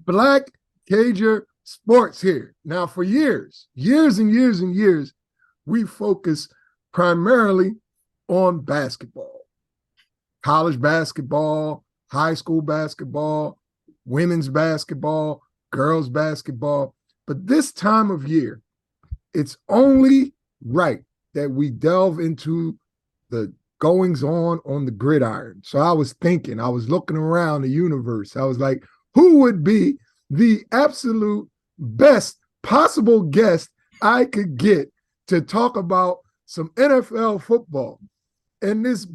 Black Cager Sports here. Now, for years and years, we focus primarily on basketball, college basketball, high school basketball, women's basketball, girls basketball. But this time of year, it's only right that we delve into the goings on the gridiron. So I was looking around the universe. I was like, who would be the absolute best possible guest I could get to talk about some NFL football? And this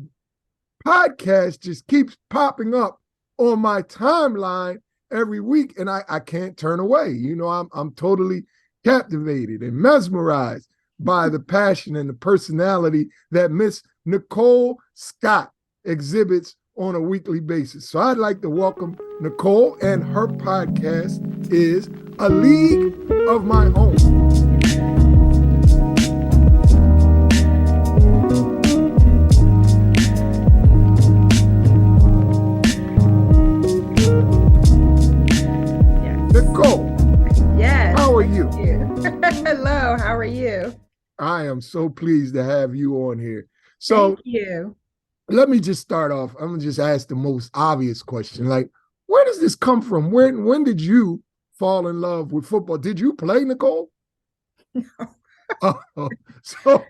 podcast just keeps popping up on my timeline every week, and I can't turn away. You know, I'm totally captivated and mesmerized by the passion and the personality that Miss Nicole Scott exhibits on a weekly basis. So I'd like to welcome Nicole, and her podcast is A League of My Own. Nicole. Yes. How are you? Hello, how are you? I am so pleased to have you on here. So thank you. Let me just start off. I'm gonna just ask the most obvious question. Like, where does this come from? When did you fall in love with football? Did you play, Nicole? No. So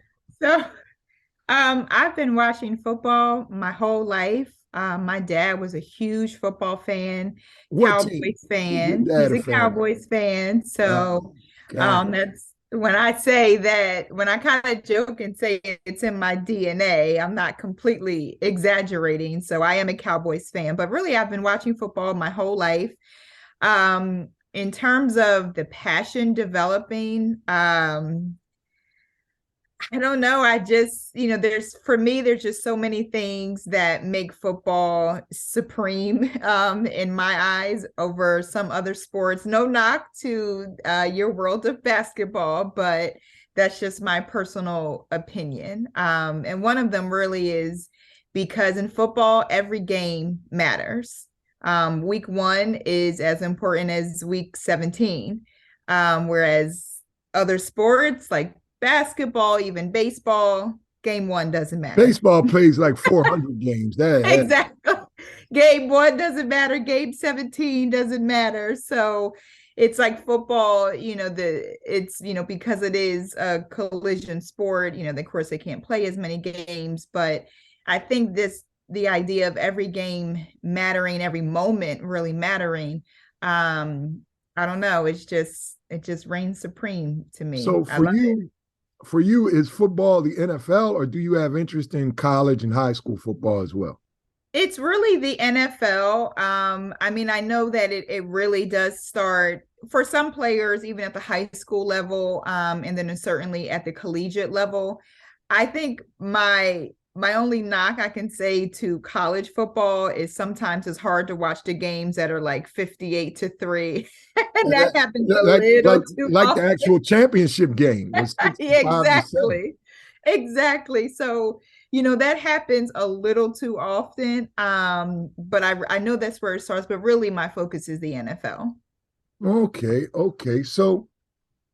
I've been watching football my whole life. My dad was a huge football fan, Cowboys fan. He's a Cowboys fan. So that's when I say that, when I kind of joke and say it's in my DNA, I'm not completely exaggerating. So I am a Cowboys fan, but really I've been watching football my whole life. In terms of the passion developing, I don't know. I just, there's just so many things that make football supreme in my eyes over some other sports. No knock to your world of basketball, but that's just my personal opinion. And one of them really is because in football, every game matters. Week 1 is as important as week 17, whereas other sports like basketball, even baseball, game 1 doesn't matter. Baseball plays like 400 games. Exactly. Game 1 doesn't matter. Game 17 doesn't matter. So it's like football, because it is a collision sport, of course they can't play as many games, but I think the idea of every game mattering, every moment really mattering, I don't know. It just reigns supreme to me. So for you, is football the NFL, or do you have interest in college and high school football as well? It's really the NFL. I know that it really does start for some players, even at the high school level, and then certainly at the collegiate level. I think my only knock I can say to college football is sometimes it's hard to watch the games that are like 58-3. And that happens a little too like often. The actual championship game. Exactly. So, that happens a little too often. But I know that's where it starts, but really my focus is the NFL. Okay. So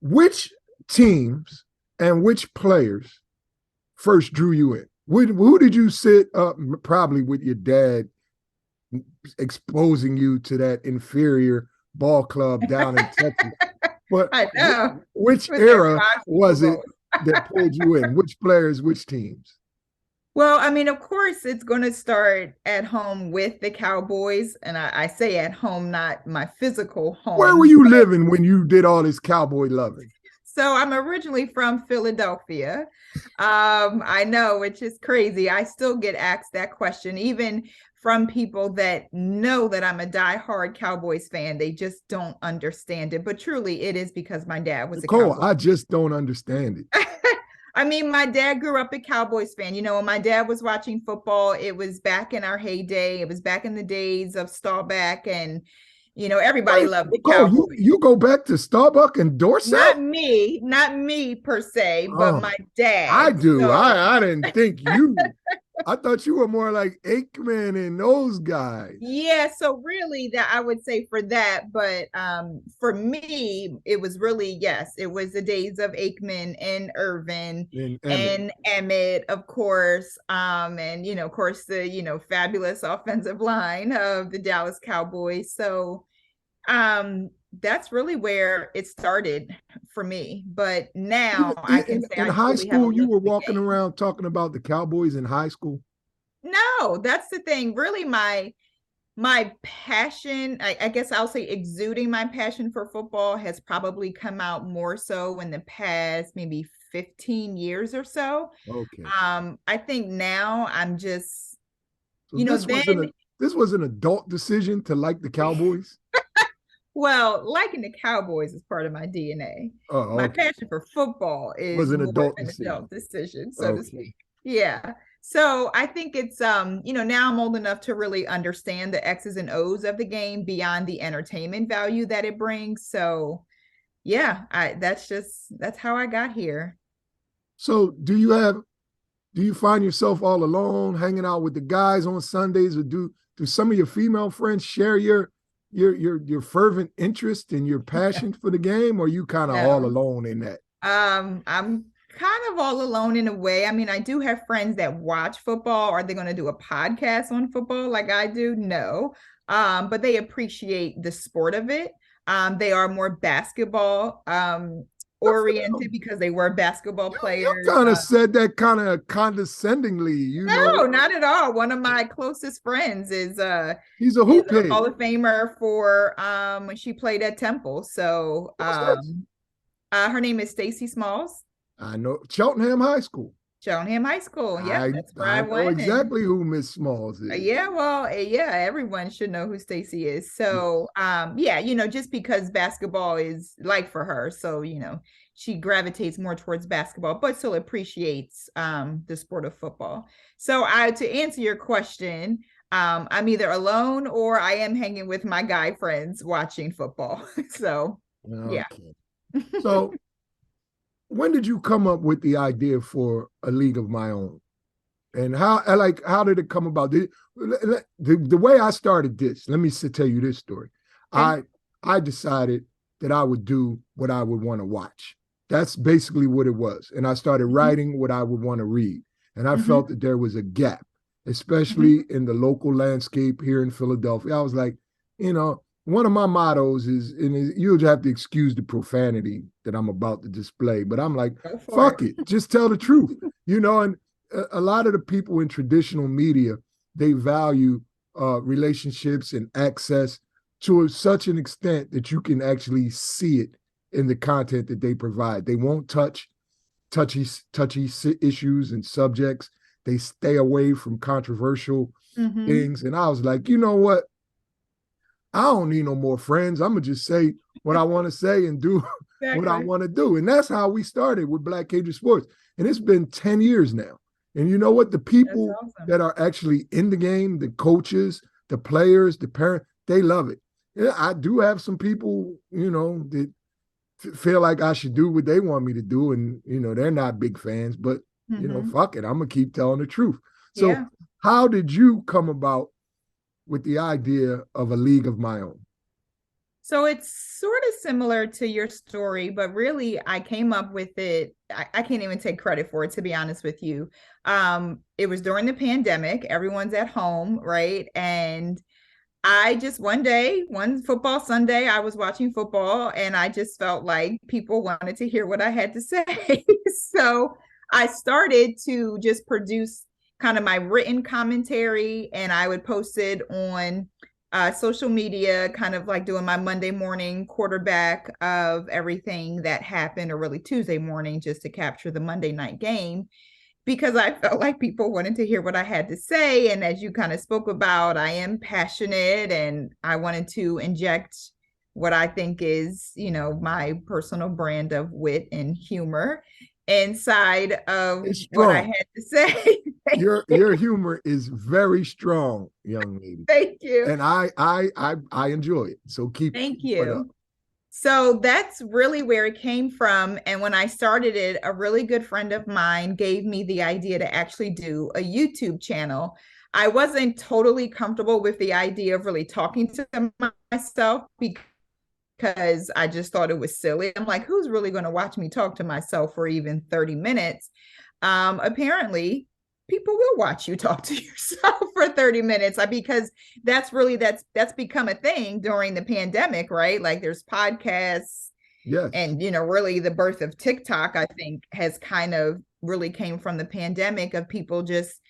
which teams and which players first drew you in? Who did you sit up, probably with your dad exposing you to that inferior ball club down in Texas? But I know. Which era was it that pulled you in? Which players, which teams? Well, of course, it's going to start at home with the Cowboys. And I say at home, not my physical home. Where were you living when you did all this Cowboy loving? So I'm originally from Philadelphia. I know, which is crazy. I still get asked that question, even from people that know that I'm a diehard Cowboys fan. They just don't understand it. But truly, it is because my dad was Nicole, a Cowboys. I just don't understand it. My dad grew up a Cowboys fan. When my dad was watching football, it was back in our heyday. It was back in the days of Staubach, and everybody loved the Cowboys. You go back to Staubach and Dorsett? Not me per se, but my dad. I do. So. I didn't think you I thought you were more like Aikman and those guys. Yeah, so really that I would say for that, but for me, it was really, yes, it was the days of Aikman and Irvin And Emmett. and Emmett, of course, and of course the fabulous offensive line of the Dallas Cowboys. So that's really where it started for me. But now I can say In I high truly have a school, you love were for the walking game. around talking about the Cowboys in high school. No, that's the thing. Really, my passion, I guess I'll say exuding my passion for football has probably come out more so in the past maybe 15 years or so. Okay. I think now I'm just, So then, this was an adult decision to like the Cowboys. well, liking the Cowboys is part of my DNA. Oh, My okay. passion for football Was is an more adult of an decision. adult decision, so to Okay. speak. Yeah. So I think it's now I'm old enough to really understand the X's and O's of the game beyond the entertainment value that it brings. So yeah, that's how I got here. So do you find yourself all alone hanging out with the guys on Sundays, or do some of your female friends share your fervent interest and your passion for the game, or are you kind of all No. alone in that? I'm kind of all alone in a way. I mean, I do have friends that watch football. Are they going to do a podcast on football like I do? No. But they appreciate the sport of it. They are more basketball Good for oriented them. because they were basketball You players. kind of said that kind of condescendingly, No, not at all. One of my closest friends He's a is hoop a head. Hall of Famer for when she played at Temple. So What's this? her name is Stacy Smalls. I know Cheltenham High School. Cheltenham High School. Yep, I that's where I I know went. And exactly who Miss Smalls is. yeah, well, yeah, everyone should know who Stacy is. Yes. So, yeah, just because basketball is like for her, so she gravitates more towards basketball, but still appreciates the sport of football. So, I to answer your question, I'm either alone or I am hanging with my guy friends watching football. So, yeah. Okay. So when did you come up with the idea for a league of my own? And how did it come about? The way I started this, let me tell you this story. Okay. I decided that I would do what I would want to watch. That's basically what it was. And I started Mm-hmm. writing what I would want to read. And I Mm-hmm. felt that there was a gap, Mm-hmm. especially in the local landscape here in Philadelphia. I was like, one of my mottos is, and you'll have to excuse the profanity that I'm about to display, but I'm like, Go for fuck it. it, just tell the truth, and a lot of the people in traditional media, they value relationships and access to such an extent that you can actually see it in the content that they provide. They won't touch touchy issues and subjects. They stay away from controversial Mm-hmm. things. And I was like, you know what? I don't need no more friends. I'm gonna just say what I want to say and do what I Exactly. want to do. And that's how we started with Black Cajun Sports. And it's been 10 years now. And you know what? The That's people awesome. that are actually in the game, the coaches, the players, the parents, they love it. Yeah, I do have some people, that feel like I should do what they want me to do. And, they're not big fans, but, Mm-hmm. fuck it. I'm going to keep telling the truth. So, Yeah. how did you come about with the idea of a league of my own? So it's sort of similar to your story, but really I came up with it. I can't even take credit for it, to be honest with you. It was during the pandemic, everyone's at home, right? And I just one day, one football Sunday, I was watching football and I just felt like people wanted to hear what I had to say. So I started to just produce kind of my written commentary and I would post it on social media, kind of like doing my Monday morning quarterback of everything that happened, or really Tuesday morning, just to capture the Monday night game because I felt like people wanted to hear what I had to say. And as you kind of spoke about, I am passionate and I wanted to inject what I think is, my personal brand of wit and humor inside of It's what I strong. had to say. Your humor is very strong, young lady. Thank you. And I enjoy it. So keep Thank it up. you. So that's really where it came from. And when I started it, a really good friend of mine gave me the idea to actually do a YouTube channel. I wasn't totally comfortable with the idea of really talking to myself because I just thought it was silly. I'm like, who's really going to watch me talk to myself for even 30 minutes? Apparently, people will watch you talk to yourself for 30 minutes because that's become a thing during the pandemic, right? Like there's podcasts Yes. and really the birth of TikTok, I think, has kind of really came from the pandemic of people just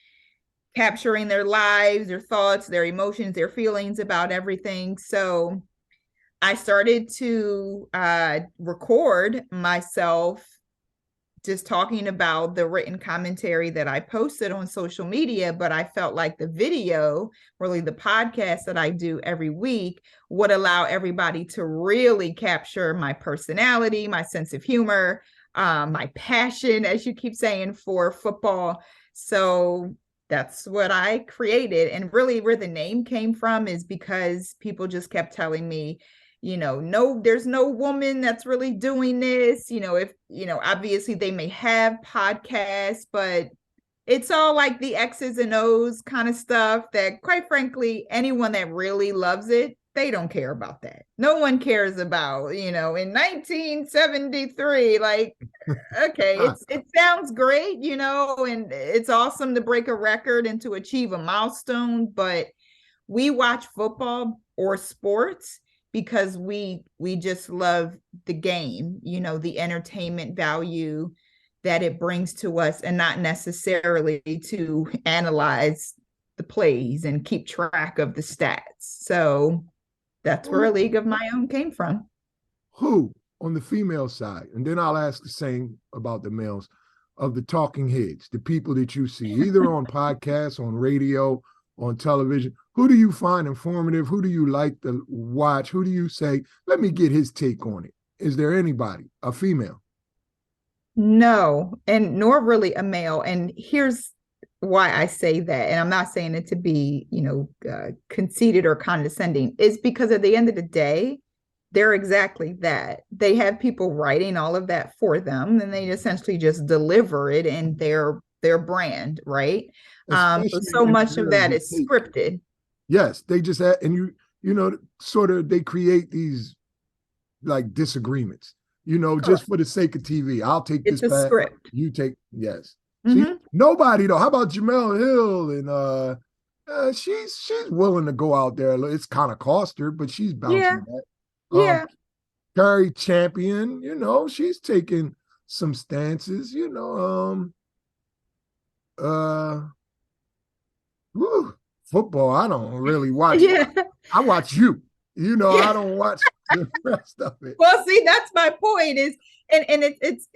capturing their lives, their thoughts, their emotions, their feelings about everything. So I started to record myself just talking about the written commentary that I posted on social media, but I felt like the video, really the podcast that I do every week, would allow everybody to really capture my personality, my sense of humor, my passion, as you keep saying, for football. So that's what I created. And really, where the name came from is because people just kept telling me, no, there's no woman that's really doing this. If, obviously they may have podcasts, but it's all like the X's and O's kind of stuff that, quite frankly, anyone that really loves it, they don't care about that. No one cares about, in 1973, like, okay, it sounds great, and it's awesome to break a record and to achieve a milestone, but we watch football or sports because we just love the game, the entertainment value that it brings to us, and not necessarily to analyze the plays and keep track of the stats. So that's where A League of My Own came from. Who on the female side, and then I'll ask the same about the males, of the talking heads, the people that you see either on podcasts, on radio, on television, who do you find informative? Who do you like to watch? Who do you say, let me get his take on it? Is there anybody, a female? No, and nor really a male. And here's why I say that. And I'm not saying it to be, conceited or condescending. Is because at the end of the day, they're exactly that. They have people writing all of that for them, and they essentially just deliver it in their brand, right? So Especially if much of there's that a is take. scripted. Yes, they just have, and sort of they create these like disagreements, just Correct. for the sake of TV. I'll take this It's a path, script. you take, yes. See, Mm-hmm. nobody though. How about Jamel Hill? And she's willing to go out there. It's kind of cost her, but she's Yeah, bouncing back. yeah, Carrie Champion, she's taking some stances, uh whew, football, I don't really watch. yeah, I watch you. I yeah. don't watch the rest of it. Well, see, that's my point. Is and it's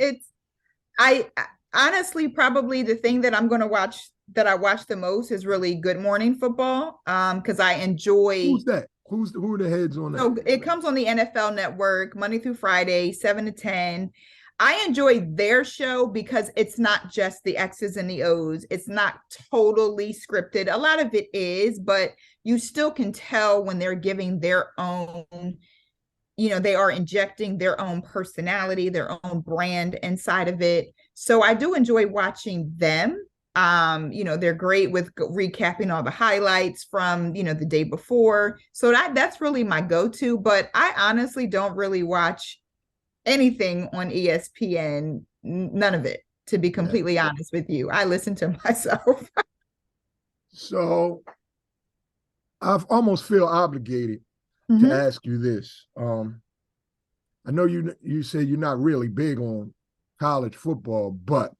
I honestly probably the thing that I'm going to watch that I watch the most is really Good Morning Football, because I enjoy. Who's that? Who are the heads on that? So it comes on the NFL Network Monday through Friday, 7 to 10. I enjoy their show because it's not just the X's and the O's. It's not totally scripted. A lot of it is, but you still can tell when they're giving their own, they are injecting their own personality, their own brand inside of it. So I do enjoy watching them. They're great with recapping all the highlights from, the day before. So that's really my go-to, but I honestly don't really watch anything on ESPN, none of it, to be Yeah. completely honest with you. I listen to myself. So I almost feel obligated to Mm-hmm. ask you this. I know you said you're not really big on college football, but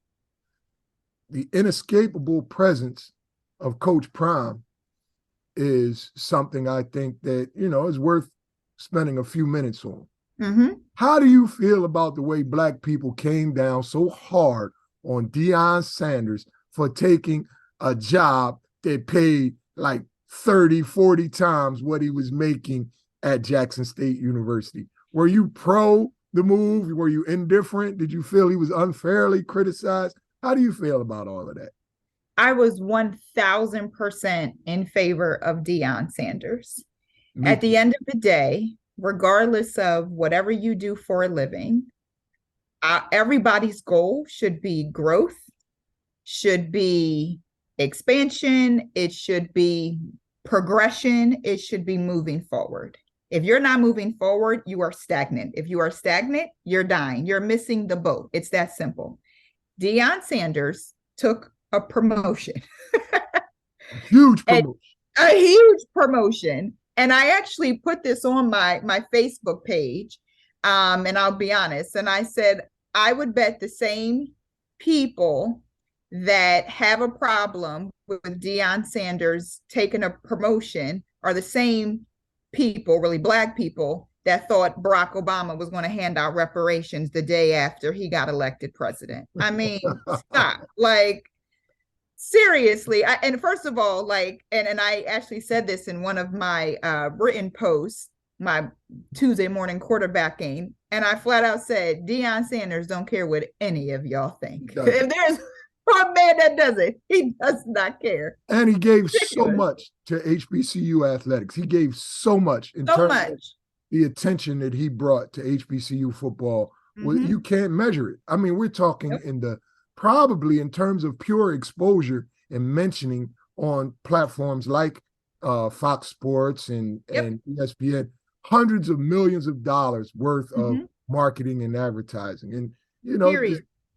the inescapable presence of Coach Prime is something I think that, is worth spending a few minutes on. Mm-hmm. How do you feel about the way Black people came down so hard on Deion Sanders for taking a job that paid like 30, 40 times what he was making at Jackson State University? Were you pro the move? Were you indifferent? Did you feel he was unfairly criticized? How do you feel about all of that? I was 1000% in favor of Deion Sanders. Me At the too. end of the day, regardless of whatever you do for a living, everybody's goal should be growth, should be expansion, it should be progression, it should be moving forward. If you're not moving forward, you are stagnant. If you are stagnant, you're dying. You're missing the boat. It's that simple. Deion Sanders took a promotion. Huge promotion. A huge promotion. And I actually put this on my Facebook page. And I'll be honest. And I said, I would bet the same people that have a problem with Deion Sanders taking a promotion are the same people, really Black people, that thought Barack Obama was going to hand out reparations the day after he got elected president. I mean, stop. Like, seriously. And first of all, like, and I actually said this in one of my written posts, my Tuesday morning quarterbacking, and I flat out said, Deion Sanders don't care what any of y'all think. If there's one man that doesn't, he does not care. And he gave so much to HBCU athletics. He gave so much in terms of the attention that he brought to HBCU football. Well, you can't measure it. I mean, we're talking in the probably in terms of pure exposure and mentioning on platforms like Fox Sports and ESPN, hundreds of millions of dollars worth of marketing and advertising. And, you know,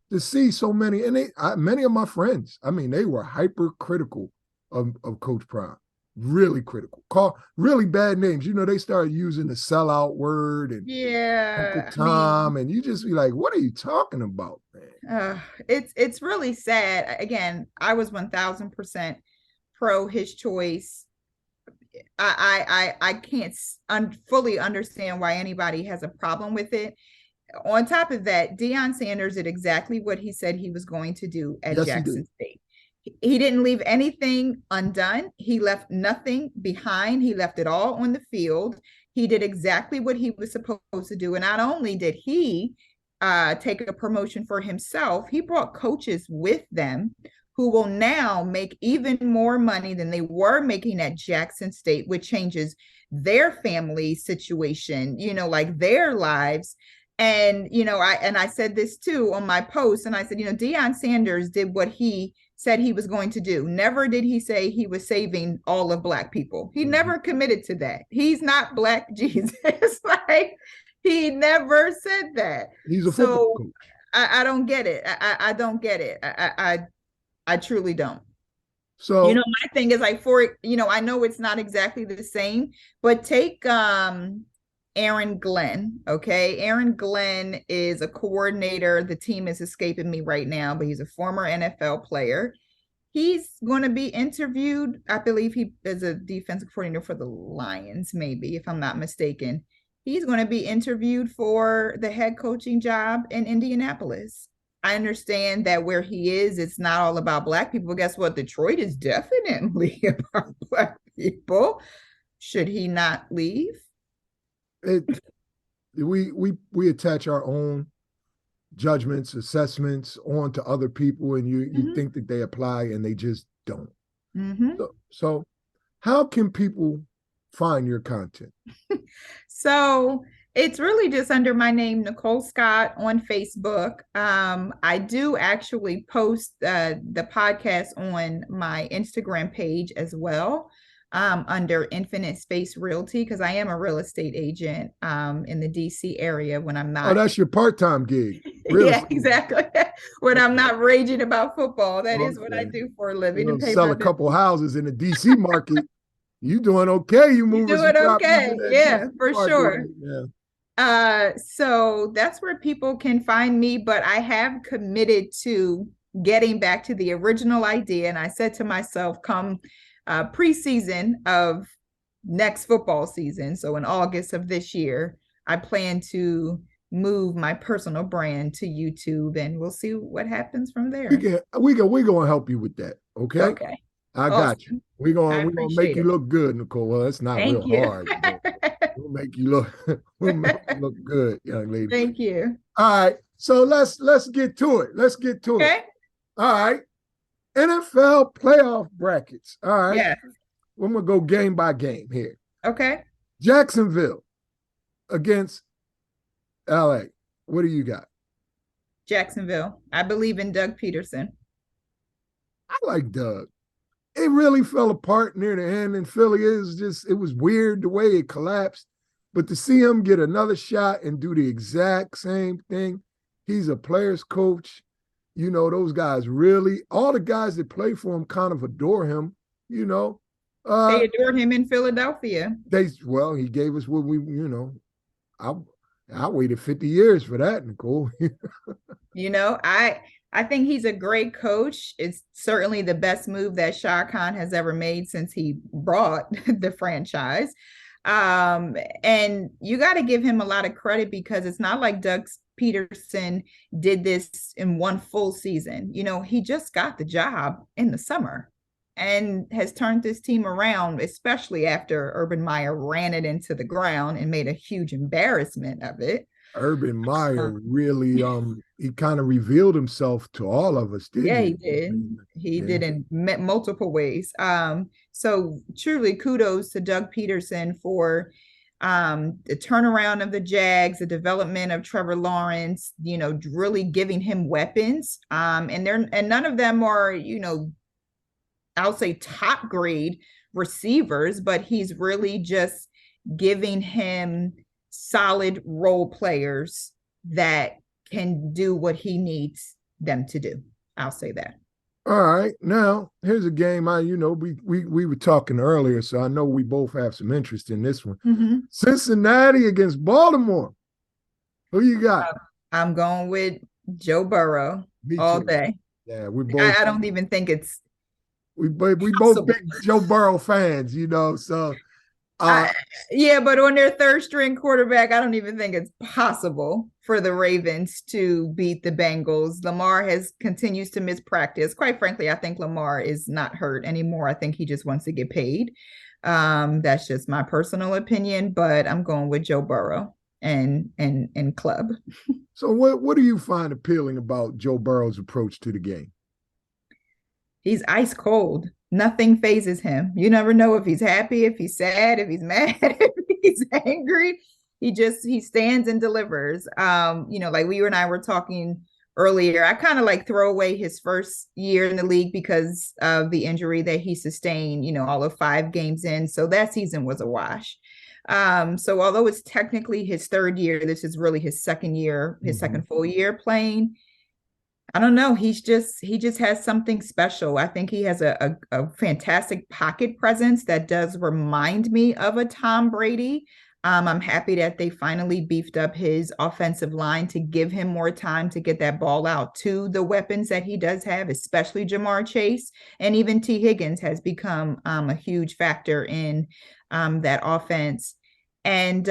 to see so many, and many of my friends, I mean, they were hypercritical of Coach Prime, really critical, call really bad names. You know, they started using the sellout word and Uncle Tom, and you just be like, what are you talking about, man? It's really sad. Again, I was 1000% pro his choice. I can't fully understand why anybody has a problem with it. On top of that, Deion Sanders did exactly what he said he was going to do at Jackson State. He didn't leave anything undone. He left nothing behind. He left it all on the field. He did exactly what he was supposed to do. And not only did he take a promotion for himself, he brought coaches with them who will now make even more money than they were making at Jackson State, which changes their family situation, you know, like their lives. And, you know, I said this too on my post, and I said, you know, Deion Sanders did what he said he was going to do. Never did he say he was saving all of Black people. He never committed to that. He's not Black Jesus. Like, he never said that. He's a football coach. I don't get it. I don't get it. I truly don't. So, you know, my thing is like, I know it's not exactly the same, but take Aaron Glenn. Okay. Aaron Glenn is a coordinator. The team is escaping me right now, but he's a former NFL player. He's going to be interviewed. I believe he is a defensive coordinator for the Lions, maybe, if I'm not mistaken. He's going to be interviewed for the head coaching job in Indianapolis. I understand that where he is, it's not all about Black people. But guess what? Detroit is definitely about Black people. Should he not leave? We attach our own judgments, assessments onto other people, and you think that they apply, and they just don't. So how can people find your content? So it's really just under my name, Nicole Scott, on Facebook. I do actually post the podcast on my Instagram page as well, under Infinite Space Realty, because I am a real estate agent in the DC area when I'm not. Oh, that's your part-time gig. Yeah, exactly. When I'm not raging about football, that is what I do for a living. You sell a couple houses in the DC market. You doing okay? You moving? Doing okay? Yeah, for sure. Yeah. So that's where people can find me, but I have committed to getting back to the original idea. And I said to myself, come preseason of next football season, so in August of this year, I plan to move my personal brand to YouTube, and we'll see what happens from there. We're gonna help you with that. Okay. Okay. I got you. We're gonna make you look good, Nicole. Well, it's not real hard. We'll make you look good, young lady. Thank you. All right. So let's get to it. Okay. All right. NFL playoff brackets. All right. Yeah. We're gonna go game by game here. Okay. Jacksonville, against LA. What do you got? Jacksonville. I believe in Doug Peterson. I like Doug. It really fell apart near the end in Philly. It was weird the way it collapsed. But to see him get another shot and do the exact same thing, he's a player's coach. You know, those guys really, all the guys that play for him kind of adore him, you know. They adored him in Philadelphia. He gave us what I waited 50 years for that, Nicole. I think he's a great coach. It's certainly the best move that Shah Khan has ever made since he brought the franchise. And you got to give him a lot of credit because it's not like Doug Peterson did this in one full season. He just got the job in the summer and has turned this team around, especially after Urban Meyer ran it into the ground and made a huge embarrassment of it. Urban Meyer really he kind of revealed himself to all of us, didn't he? Yeah, he did. He did in multiple ways. So truly kudos to Doug Peterson for the turnaround of the Jags, the development of Trevor Lawrence, really giving him weapons. And none of them are, I'll say top grade receivers, but he's really just giving him solid role players that can do what he needs them to do. I'll say that. All right. Now, here's a game we were talking earlier, so I know we both have some interest in this one. Mm-hmm. Cincinnati against Baltimore. Who you got? I'm going with Joe Burrow all day. Yeah, we both. I don't even think it's we both big Joe Burrow fans, so yeah, but on their third string quarterback, I don't even think it's possible for the Ravens to beat the Bengals. Lamar continues to miss practice. Quite frankly, I think Lamar is not hurt anymore. I think he just wants to get paid. That's just my personal opinion, but I'm going with Joe Burrow and club. So what do you find appealing about Joe Burrow's approach to the game? He's ice cold. Nothing phases him. You never know if he's happy, if he's sad, if he's mad, if he's angry. He stands and delivers. Like you and I were talking earlier, I kind of like throw away his first year in the league because of the injury that he sustained, all of 5 games in. So that season was a wash. So although it's technically his third year, this is really his second year, his second full year playing. I don't know. He just has something special. I think he has a fantastic pocket presence that does remind me of a Tom Brady. I'm happy that they finally beefed up his offensive line to give him more time to get that ball out to the weapons that he does have, especially Jamar Chase. And even T. Higgins has become a huge factor in that offense. And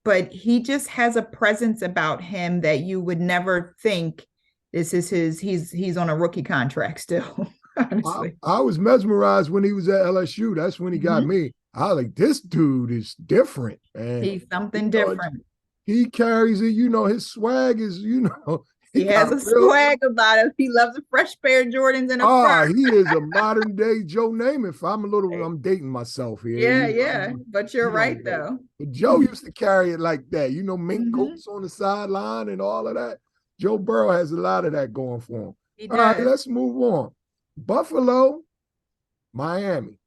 but he just has a presence about him that you would never think he's on a rookie contract still. Honestly, I was mesmerized when he was at LSU. That's when he got me. I was like, this dude is different, man. He's something different. He carries it. His swag is, he has a swag about him. He loves a fresh pair of Jordans and a fur. He is a modern day Joe Namath. I'm dating myself here. Yeah. But you're right though. But Joe used to carry it like that. Mink coats on the sideline and all of that. Joe Burrow has a lot of that going for him. All right, let's move on. Buffalo, Miami.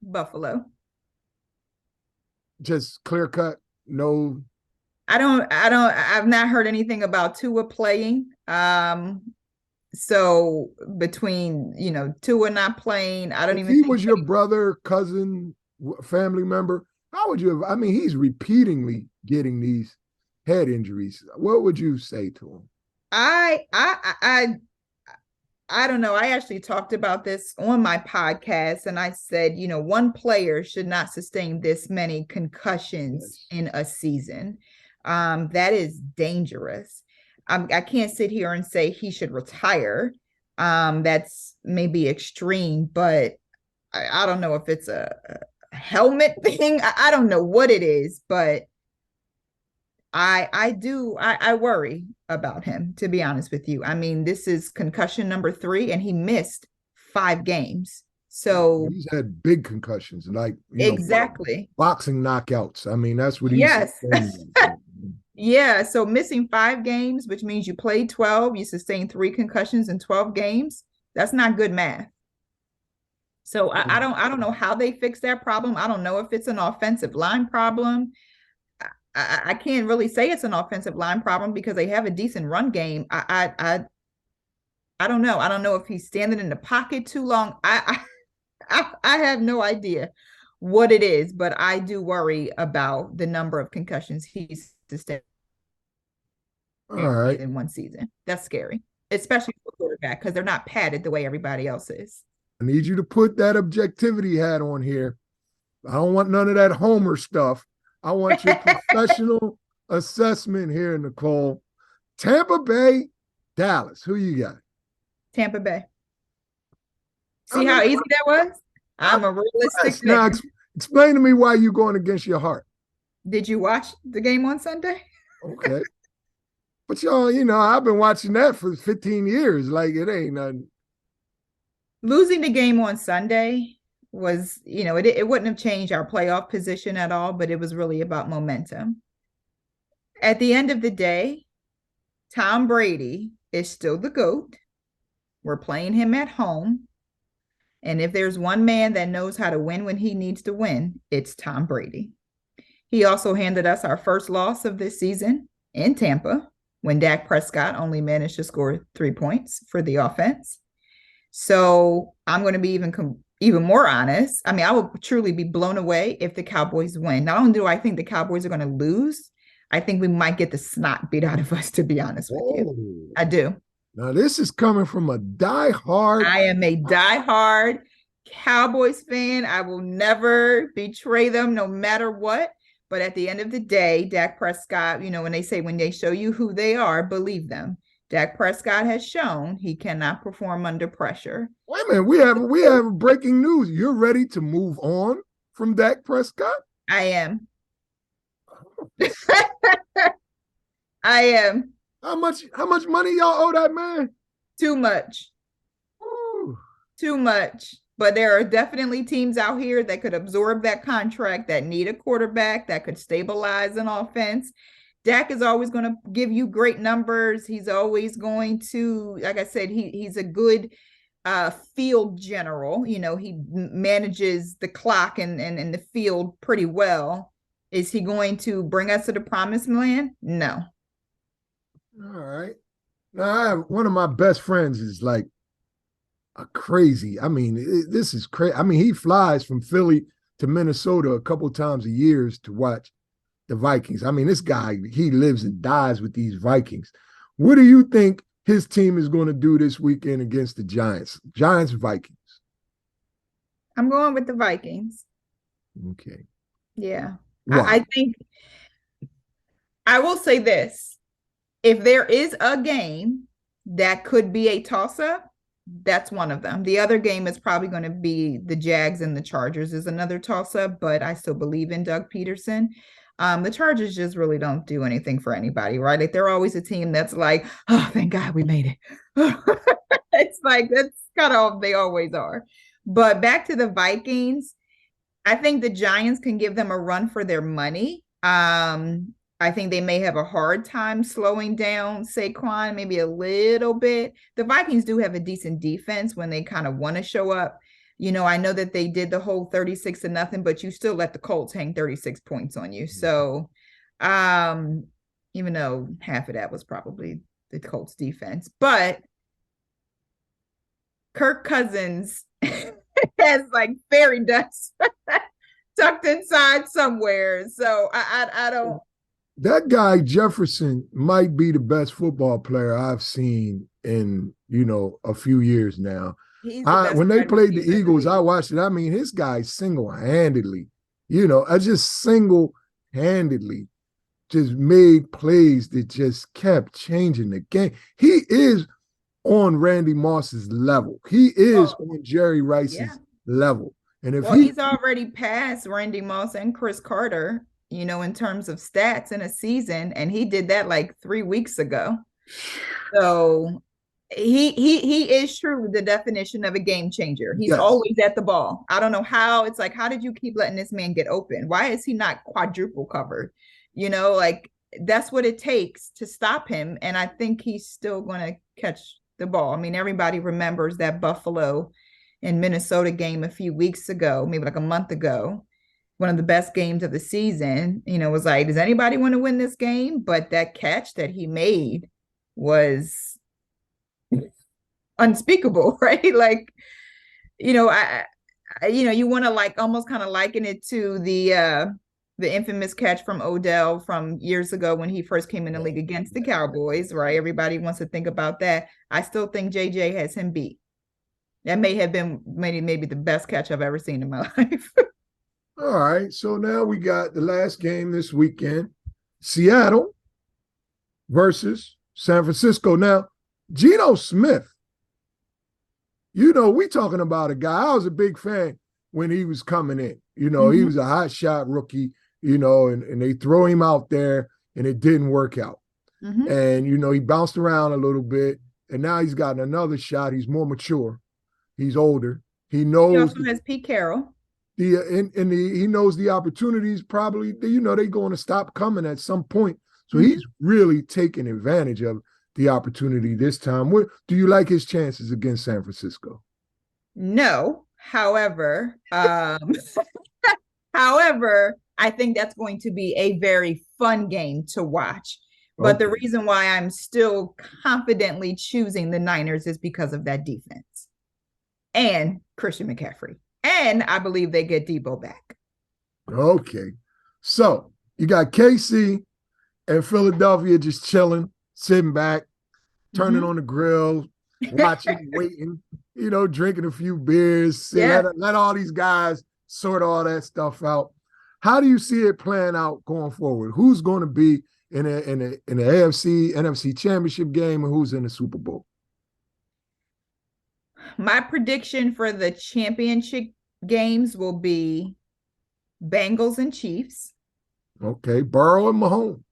Buffalo. Just clear cut, no. I've not heard anything about Tua playing. So between, Tua not playing, I don't even think he was your brother, cousin, family member. How would you have, he's repeatedly getting these head injuries. What would you say to him? I don't know. I actually talked about this on my podcast and I said, one player should not sustain this many concussions in a season. That is dangerous. I can't sit here and say he should retire. That's maybe extreme, but I don't know if it's a helmet thing. I don't know what it is, but I worry about him, to be honest with you. This is concussion number 3 and he missed 5 games. So He's had big concussions, like, exactly. boxing knockouts. I mean, that's what he's Yes. sustained. Yeah. So missing 5 games, which means you played 12, you sustained 3 concussions in 12 games. That's not good math. So I don't know how they fix that problem. I don't know if it's an offensive line problem. I can't really say it's an offensive line problem because they have a decent run game. I don't know. I don't know if he's standing in the pocket too long. I have no idea what it is, but I do worry about the number of concussions he's sustained All right. in one season. That's scary, especially for quarterback because they're not padded the way everybody else is. I need you to put that objectivity hat on here. I don't want none of that Homer stuff. I want your professional assessment here, Nicole. Tampa Bay, Dallas. Who you got? Tampa Bay. I See mean, how easy that was? I'm I'm a realistic impressed. Now, fan. explain to me why you're going against your heart. Did you watch the game on Sunday? Okay. But I've been watching that for 15 years. Like, it ain't nothing. Losing the game on Sunday was, it wouldn't have changed our playoff position at all, but it was really about momentum. At the end of the day, Tom Brady is still the GOAT. We're playing him at home. And if there's one man that knows how to win when he needs to win, it's Tom Brady. He also handed us our first loss of this season in Tampa when Dak Prescott only managed to score 3 points for the offense. So I'm going to be even more honest. I mean, I will truly be blown away if the Cowboys win. Not only do I think the Cowboys are going to lose, I think we might get the snot beat out of us, to be honest with you. I do. Now, this is coming from a diehard. I am a diehard Cowboys fan. I will never betray them no matter what. But at the end of the day, Dak Prescott, when they show you who they are, believe them. Dak Prescott has shown he cannot perform under pressure. Wait a minute, we have breaking news. You're ready to move on from Dak Prescott? I am. I am. How much money y'all owe that man? Too much. Ooh. Too much. But there are definitely teams out here that could absorb that contract, that need a quarterback, that could stabilize an offense. Dak is always going to give you great numbers. He's always going to, like I said, he's a good field general. He manages the clock and the field pretty well. Is he going to bring us to the promised land? No. All right. Now, one of my best friends is like a crazy. I mean, this is crazy. I mean, he flies from Philly to Minnesota a couple times a year to watch the Vikings. I mean, this guy, he lives and dies with these Vikings. What do you think his team is going to do this weekend against the Giants? Giants, Vikings. I'm going with the Vikings. Okay. Yeah. I think I will say this. If there is a game that could be a toss-up, that's one of them. The other game is probably going to be the Jags and the Chargers is another toss-up, but I still believe in Doug Peterson. The Chargers just really don't do anything for anybody, right? Like they're always a team that's like, oh, thank God we made it. It's like, that's kind of, they always are. But back to the Vikings, I think the Giants can give them a run for their money. I think they may have a hard time slowing down Saquon, maybe a little bit. The Vikings do have a decent defense when they kind of want to show up. I know that they did the whole 36-0, but you still let the Colts hang 36 points on you. So, even though half of that was probably the Colts defense, but Kirk Cousins has like fairy dust tucked inside somewhere. So I don't. That guy Jefferson might be the best football player I've seen in a few years now. When they played the Eagles, I watched it. I mean, his guy single-handedly, I just single-handedly just made plays that just kept changing the game. He is on Randy Moss's level. He is on Jerry Rice's level. And if he's already passed Randy Moss and Chris Carter, in terms of stats in a season, and he did that like 3 weeks ago. So he is truly the definition of a game changer. He's Yes. always at the ball. I don't know how. It's like, how did you keep letting this man get open? Why is he not quadruple covered? Like that's what it takes to stop him. And I think he's still going to catch the ball. I mean, everybody remembers that Buffalo and Minnesota game a few weeks ago, maybe like a month ago, one of the best games of the season. Was like, does anybody want to win this game? But that catch that he made was unspeakable, right? Like, you want to like almost kind of liken it to the infamous catch from Odell from years ago when he first came in the league against the Cowboys, right? Everybody wants to think about that. I still think JJ has him beat. That may have been maybe the best catch I've ever seen in my life. All right. So now we got the last game this weekend, Seattle versus San Francisco. Now, Geno Smith, we talking about a guy. I was a big fan when he was coming in. He was a hot shot rookie, and they throw him out there and it didn't work out. And, he bounced around a little bit and now he's gotten another shot. He's more mature. He's older. He knows. He also has Pete Carroll. He knows the opportunities probably, they're going to stop coming at some point. So he's really taking advantage of the opportunity this time. What do you like his chances against San Francisco? No. However, I think that's going to be a very fun game to watch. But the reason why I'm still confidently choosing the Niners is because of that defense and Christian McCaffrey. And I believe they get Debo back. Okay. So you got KC and Philadelphia just chilling, sitting back, turning on the grill, watching, waiting, drinking a few beers. Let all these guys sort all that stuff out. How do you see it playing out going forward? Who's going to be in the AFC, NFC championship game, and who's in the Super Bowl? My prediction for the championship games will be Bengals and Chiefs. Okay, Burrow and Mahomes,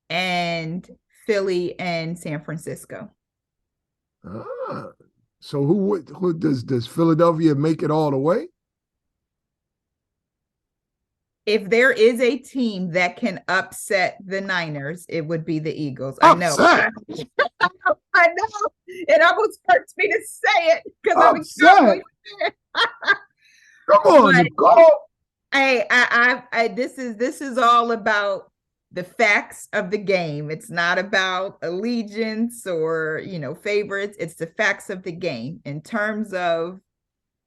and Philly and San Francisco. So who does Philadelphia make it all the way? If there is a team that can upset the Niners, it would be the Eagles. Upset. I know. It almost hurts me to say it because I'm a Cowboys fan. Come on, Nicole. This is all about the facts of the game. It's not about allegiance or favorites. It's the facts of the game in terms of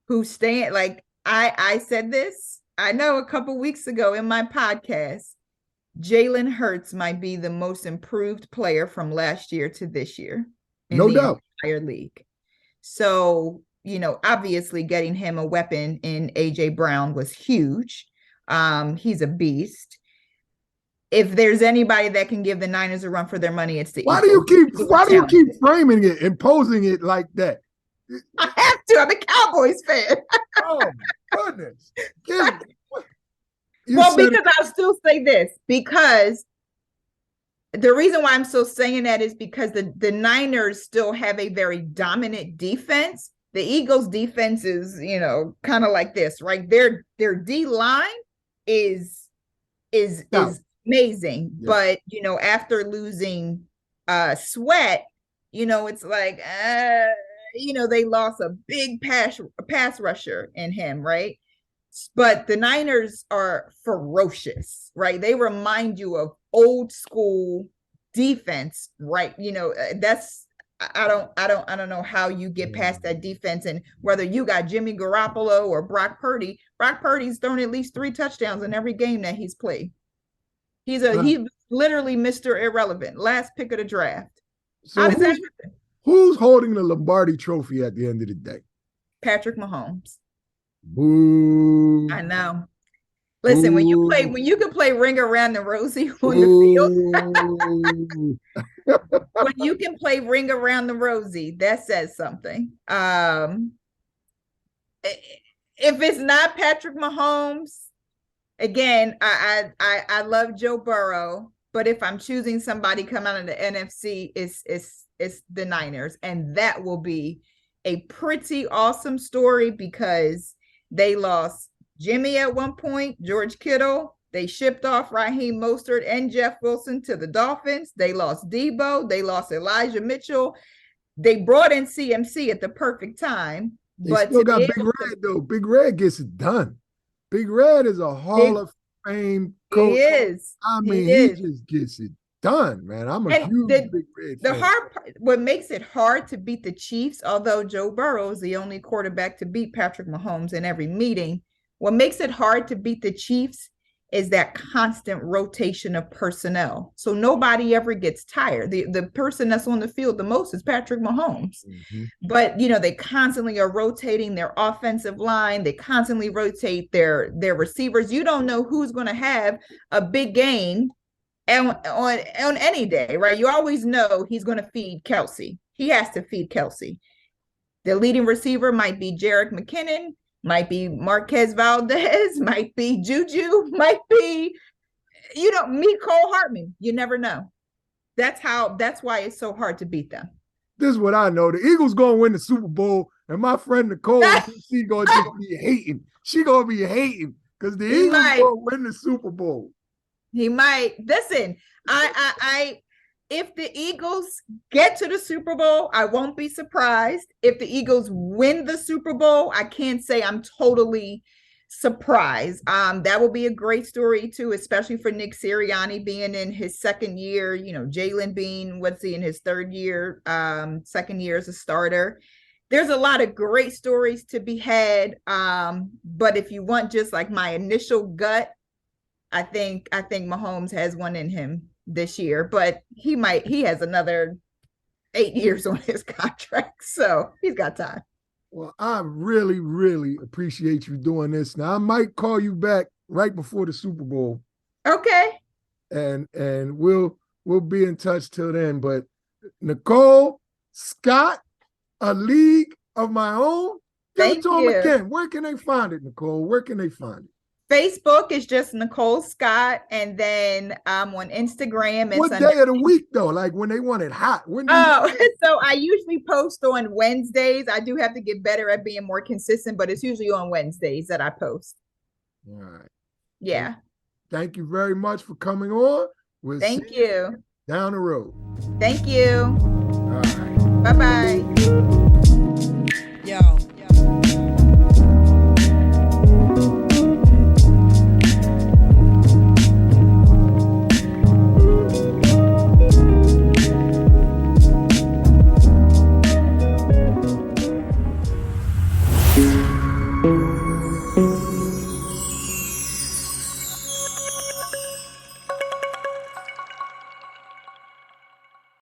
who's staying. Like I said this, I know a couple weeks ago in my podcast, Jalen Hurts might be the most improved player from last year to this year in no the doubt. entire league. So, obviously getting him a weapon in AJ Brown was huge. He's a beast. If there's anybody that can give the Niners a run for their money, it's the Eagles. Why do you keep framing it, imposing it like that? I have to. I'm a Cowboys fan. Oh my goodness. Because I'll still say this, because the reason why I'm still saying that is because the Niners still have a very dominant defense. The Eagles defense is, kind of like this, right? Their D line is amazing. Yeah. But, after losing Sweat, it's like, they lost a big pass rusher in him, right? But the Niners are ferocious, right? They remind you of old school defense, right? That's I don't know how you get past that defense, and whether you got Jimmy Garoppolo or Brock Purdy. Brock Purdy's thrown at least 3 touchdowns in every game that he's played. He's literally Mr. Irrelevant, last pick of the draft. So how does that happen? Who's holding the Lombardi Trophy at the end of the day? Patrick Mahomes. Boo. I know. Listen, when you can play Ring Around the Rosie on the field, when you can play Ring Around the Rosie, that says something. If it's not Patrick Mahomes, again, I love Joe Burrow, But if I'm choosing somebody come out of the NFC, it's the Niners. And that will be a pretty awesome story because they lost Jimmy at one point, George Kittle. They shipped off Raheem Mostert and Jeff Wilson to the Dolphins. They lost Debo. They lost Elijah Mitchell. They brought in CMC at the perfect time. They But still got Big Red, though. Big Red gets it done. Big Red is a Hall of Fame coach. He is. I mean, he just gets it done, man. I'm a huge Big Red fan. The hard part, what makes it hard to beat the Chiefs, although Joe Burrow is the only quarterback to beat Patrick Mahomes in every meeting, what makes it hard to beat the Chiefs is that constant rotation of personnel. So nobody ever gets tired. The person that's on the field the most is Patrick Mahomes. Mm-hmm. But, they constantly are rotating their offensive line. They constantly rotate their receivers. You don't know who's going to have a big game on any day, right? You always know he's going to feed Kelsey. He has to feed Kelsey. The leading receiver might be Jerick McKinnon, might be Marquez Valdez, might be Juju, might be, Mecole Hardman. You never know. That's why it's so hard to beat them. This is what I know. The Eagles going to win the Super Bowl, and my friend Nicole, she's going to just be hating. She going to be hating because the Eagles going to win the Super Bowl. He might. Listen, if the Eagles get to the Super Bowl, I won't be surprised. If the Eagles win the Super Bowl, I can't say I'm totally surprised. That will be a great story too, especially for Nick Sirianni being in his second year. Jalen Bean, in his third year, second year as a starter. There's a lot of great stories to be had. But if you want just like my initial gut, I think Mahomes has one in him this year, but he has another 8 years on his contract, so he's got time. Well, I really, really appreciate you doing this. Now I might call you back right before the Super Bowl. Okay. And we'll be in touch till then. But Nicole Scott, A League of My Own. Give it to them again. Where can they find it, Nicole? Where can they find it? Facebook is just Nicole Scott, and then on Instagram. What day of the week though? Like when they want it hot? So I usually post on Wednesdays. I do have to get better at being more consistent, but it's usually on Wednesdays that I post. All right. Yeah. Well, thank you very much for coming on. Thank you. Down the road. Thank you. All right. Bye-bye.